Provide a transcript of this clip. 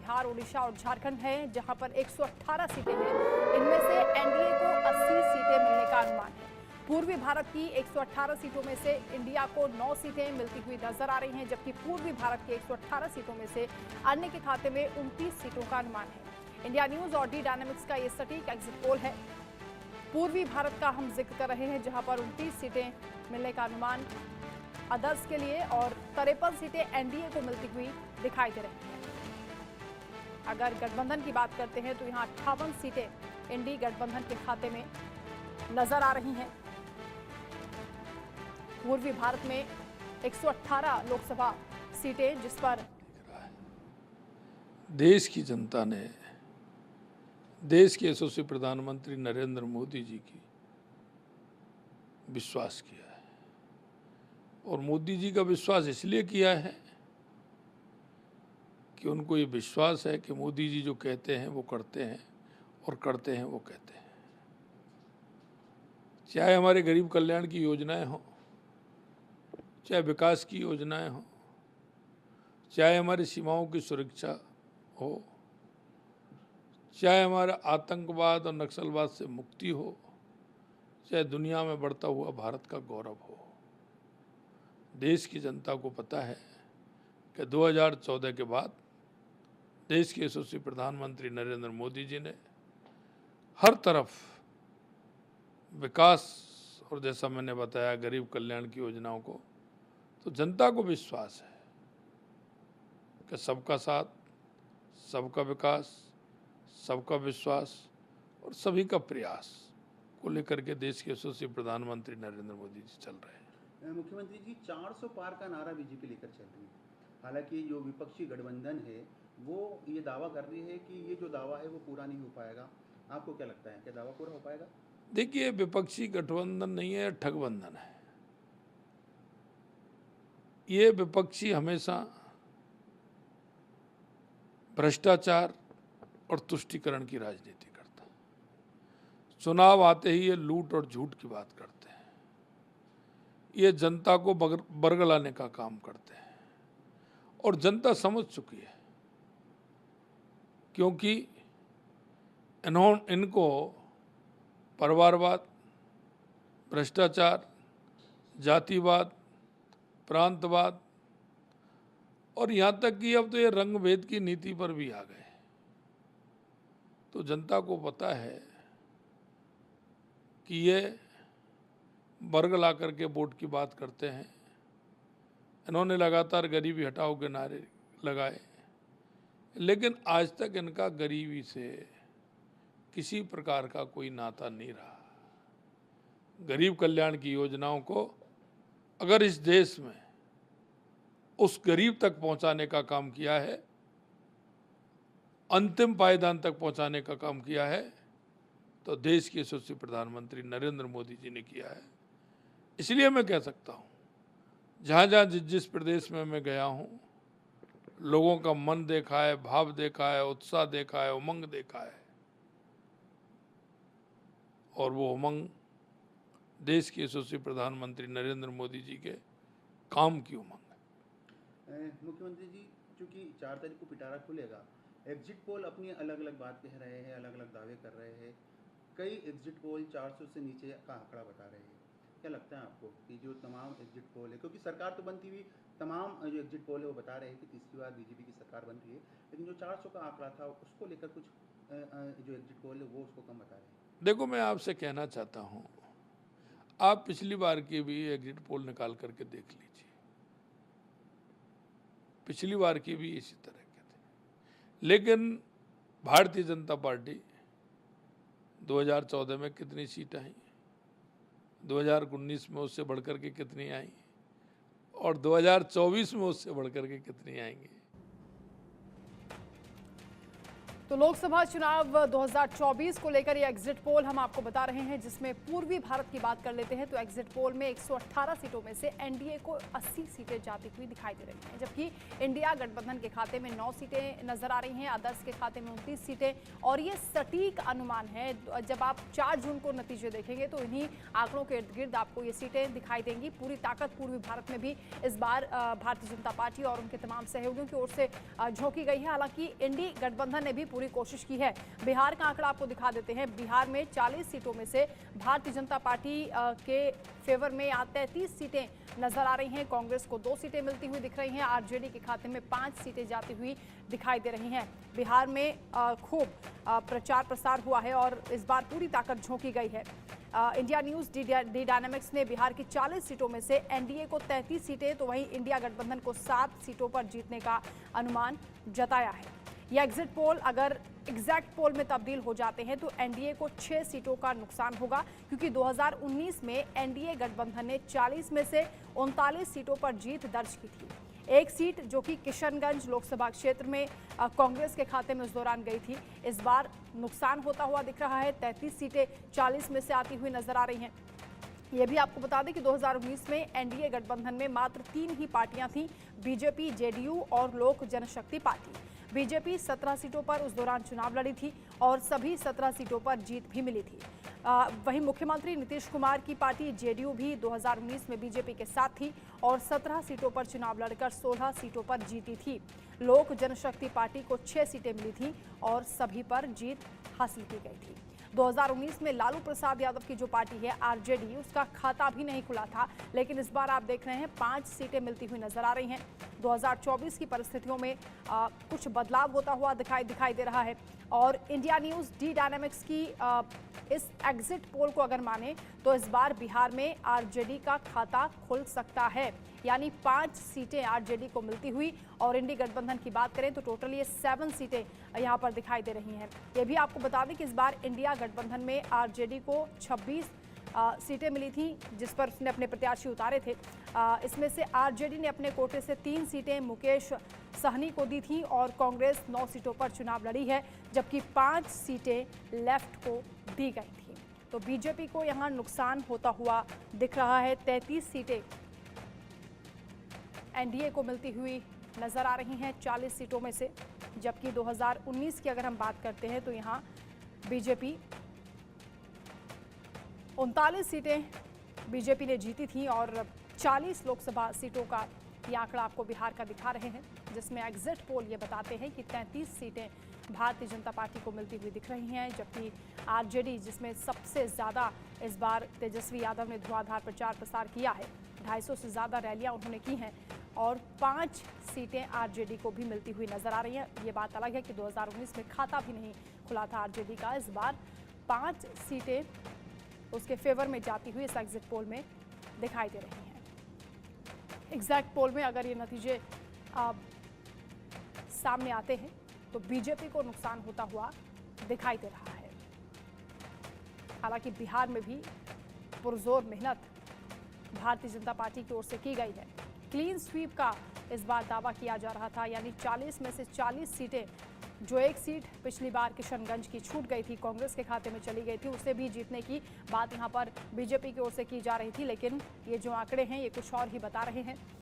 बिहार, उड़ीसा और झारखंड हैं, जहां पर 118 सीटें हैं। इनमें से एनडीए को 80 सीटें मिलने का अनुमान है। पूर्वी भारत की 118 सीटों में से इंडिया को 9 सीटें मिलती हुई नजर आ रही हैं, जबकि पूर्वी भारत की 118 सीटों में से अन्य के खाते में 29 सीटों का अनुमान है। इंडिया न्यूज और डी डायनामिक्स का ये सटीक एग्जिट पोल है। पूर्वी भारत का हम जिक्र कर रहे हैं, जहां पर 29 सीटें मिलने का अनुमान अदर्स के लिए और 53 सीटें एनडीए को मिलती हुई दिखाई दे रही हैं। अगर गठबंधन की बात करते हैं तो यहां 58 सीटें इंडी गठबंधन के खाते में नजर आ रही हैं। पूर्वी भारत में 118 लोकसभा सीटें, जिस पर देश की जनता ने देश के यशस्वी प्रधानमंत्री नरेंद्र मोदी जी की विश्वास किया है, और मोदी जी का विश्वास इसलिए किया है कि उनको ये विश्वास है कि मोदी जी जो कहते हैं वो करते हैं और करते हैं वो कहते हैं। चाहे हमारे गरीब कल्याण की योजनाएं हों, चाहे विकास की योजनाएं हों, चाहे हमारी सीमाओं की सुरक्षा हो, चाहे हमारा आतंकवाद और नक्सलवाद से मुक्ति हो, चाहे दुनिया में बढ़ता हुआ भारत का गौरव हो, देश की जनता को पता है कि 2014 के बाद देश के यशस्वी प्रधानमंत्री नरेंद्र मोदी जी ने हर तरफ विकास और जैसा मैंने बताया गरीब कल्याण की योजनाओं को, तो जनता को विश्वास है कि सबका साथ, सबका विकास, सबका विश्वास और सभी का प्रयास को लेकर के देश के यशस्वी प्रधानमंत्री नरेंद्र मोदी जी चल रहे हैं। मुख्यमंत्री जी 400 पार का नारा बीजेपी लेकर चल रही है। हालांकि जो विपक्षी गठबंधन है वो ये दावा कर रही है कि ये जो दावा है वो पूरा नहीं हो पाएगा। आपको क्या लगता है, क्या दावा पूरा हो पाएगा? देखिए, विपक्षी गठबंधन नहीं है, ठगबंधन है। ये विपक्षी हमेशा भ्रष्टाचार और तुष्टीकरण की राजनीति करता है। चुनाव आते ही ये लूट और झूठ की बात करते हैं। ये जनता को बरगलाने का काम करते हैं, और जनता समझ चुकी है, क्योंकि इनको परिवारवाद, भ्रष्टाचार, जातिवाद, प्रांतवाद और यहाँ तक कि अब तो ये रंग-भेद की नीति पर भी आ गए। तो जनता को पता है कि ये बरगला करके वोट की बात करते हैं। इन्होंने लगातार गरीबी हटाओ के नारे लगाए, लेकिन आज तक इनका गरीबी से किसी प्रकार का कोई नाता नहीं रहा। गरीब कल्याण की योजनाओं को अगर इस देश में उस गरीब तक पहुंचाने का काम किया है, अंतिम पायदान तक पहुंचाने का काम किया है, तो देश के यशस्वी प्रधानमंत्री नरेंद्र मोदी जी ने किया है। इसलिए मैं कह सकता हूं, जहां जहां जिस प्रदेश में मैं गया हूं, लोगों का मन देखा है, भाव देखा है, उत्साह देखा है, उमंग देखा है, और वो उमंग देश के यशस्वी प्रधानमंत्री नरेंद्र मोदी जी के काम की उमंग है। मुख्यमंत्री जी, चूंकि 4 तारीख को पिटारा खुलेगा, एग्जिट पोल अपनी अलग अलग बात कह रहे हैं, अलग अलग दावे कर रहे हैं। कई एग्जिट पोल 400 से नीचे का आंकड़ा बता रहे हैं। क्या लगता है आपको कि जो तमाम एग्जिट पोल है, क्योंकि सरकार तो बनती हुई, तमाम जो एग्जिट पोल है वो बता रहे हैं कि तीसरी बार बीजेपी की सरकार बन रही है, लेकिन जो 400 का आंकड़ा था उसको लेकर कुछ जो एग्जिट पोल है वो उसको कम बता रहे हैं? देखो, मैं आपसे कहना चाहता हूँ, आप पिछली बार के भी एग्जिट पोल निकाल करके देख लीजिए। पिछली बार की भी इसी तरह के थे, लेकिन भारतीय जनता पार्टी 2014 में कितनी सीट आई, 2019 में उससे बढ़कर के कितनी आई, और 2024 में उससे बढ़कर के कितनी आएंगी। तो लोकसभा चुनाव 2024 को लेकर ये एग्जिट पोल हम आपको बता रहे हैं, जिसमें पूर्वी भारत की बात कर लेते हैं। तो एग्जिट पोल में 118 सीटों में से एनडीए को 80 सीटें जाती हुई दिखाई दे रही हैं, जबकि इंडिया गठबंधन के खाते में 9 सीटें नजर आ रही हैं, अदर्स के खाते में 29 सीटें। और ये सटीक अनुमान है, जब आप 4 जून को नतीजे देखेंगे तो इन्हीं आंकड़ों के इर्द गिर्द आपको ये सीटें दिखाई देंगी। पूरी ताकत पूर्वी भारत में भी इस बार भारतीय जनता पार्टी और उनके तमाम सहयोगियों की ओर से झोंकी गई है। हालांकि इंडी गठबंधन ने भी पूरी कोशिश की है। बिहार का आंकड़ा आपको दिखा देते हैं। बिहार में 40 सीटों में से भारतीय जनता पार्टी के फेवर में 33 सीटें नजर आ रही हैं। कांग्रेस को 2 सीटें मिलती हुई दिख रही हैं। आरजेडी के खाते में 5 सीटें जाती हुई दिखाई दे रही हैं। बिहार में खूब प्रचार प्रसार हुआ है और इस बार पूरी ताकत झोंकी गई है। इंडिया न्यूज डी डायनामिक्स ने बिहार की 40 सीटों में से एनडीए को 33 सीटें, तो वहीं इंडिया गठबंधन को 7 सीटों पर जीतने का अनुमान जताया है। यह एग्जिट पोल अगर एग्जैक्ट पोल में तब्दील हो जाते हैं तो एनडीए को 6 सीटों का नुकसान होगा, क्योंकि 2019 में एनडीए गठबंधन ने 40 में से 39 सीटों पर जीत दर्ज की थी। एक सीट जो कि किशनगंज लोकसभा क्षेत्र में कांग्रेस के खाते में उस दौरान गई थी, इस बार नुकसान होता हुआ दिख रहा है। 33 सीटें 40 में से आती हुई नजर आ रही हैं। ये भी आपको बता दें कि 2019 में एनडीए गठबंधन में मात्र 3 ही पार्टियां थीं, बीजेपी, जेडीयू और लोक जनशक्ति पार्टी। बीजेपी 17 सीटों पर उस दौरान चुनाव लड़ी थी और सभी 17 सीटों पर जीत भी मिली थी। वहीं मुख्यमंत्री नीतीश कुमार की पार्टी जेडीयू भी 2019 में बीजेपी के साथ थी और 17 सीटों पर चुनाव लड़कर 16 सीटों पर जीती थी। लोक जनशक्ति पार्टी को 6 सीटें मिली थी और सभी पर जीत हासिल की गई थी। 2019 में लालू प्रसाद यादव की जो पार्टी है आरजेडी, उसका खाता भी नहीं खुला था, लेकिन इस बार आप देख रहे हैं 5 सीटें मिलती हुई नजर आ रही हैं। 2024 की परिस्थितियों में कुछ बदलाव होता हुआ दिखाई दे रहा है। और इंडिया न्यूज डी डायनामिक्स की इस एग्जिट पोल को अगर माने तो इस बार बिहार में आरजेडी का खाता खुल सकता है, यानी 5 सीटें आरजेडी को मिलती हुई। और इंडी गठबंधन की बात करें तो टोटल ये 7 सीटें यहां पर दिखाई दे रही हैं। ये भी आपको बता दें कि इस बार इंडिया गठबंधन में आरजेडी को 26 सीटें मिली थी, जिस पर उसने अपने प्रत्याशी उतारे थे। इसमें से आरजेडी ने अपने कोटे से 3 सीटें मुकेश सहनी को दी थी और कांग्रेस 9 सीटों पर चुनाव लड़ी है, जबकि 5 सीटें लेफ्ट को दी गई थी। तो बीजेपी को यहां नुकसान होता हुआ दिख रहा है। 33 सीटें एनडीए को मिलती हुई नजर आ रही हैं 40 सीटों में से, जबकि 2019 की अगर हम बात करते हैं तो यहां बीजेपी 39 सीटें बीजेपी ने जीती थी और 40 लोकसभा सीटों का ये आंकड़ा आपको बिहार का दिखा रहे हैं, जिसमें एग्जिट पोल ये बताते हैं कि 33 सीटें भारतीय जनता पार्टी को मिलती हुई दिख रही हैं, जबकि आरजेडी, जिसमें सबसे ज़्यादा इस बार तेजस्वी यादव ने धुआंधार प्रचार प्रसार किया है, 250 से ज़्यादा रैलियां उन्होंने की हैं और 5 सीटें आरजेडी को भी मिलती हुई नजर आ रही हैं। ये बात अलग है कि 2019 में खाता भी नहीं खुला था आरजेडी का, इस बार 5 सीटें उसके फेवर में जाती हुई इस एग्जिट पोल में दिखाई दे रही हैं। एग्जैक्ट पोल में अगर ये नतीजे सामने आते हैं तो बीजेपी को नुकसान होता हुआ दिखाई दे रहा है। हालांकि बिहार में भी पुरजोर मेहनत भारतीय जनता पार्टी की ओर से की गई है। क्लीन स्वीप का इस बार दावा किया जा रहा था, यानी 40 में से 40 सीटें, जो एक सीट पिछली बार किशनगंज की छूट गई थी, कांग्रेस के खाते में चली गई थी, उसे भी जीतने की बात यहां पर बीजेपी की ओर से की जा रही थी। लेकिन ये जो आंकड़े हैं ये कुछ और ही बता रहे हैं।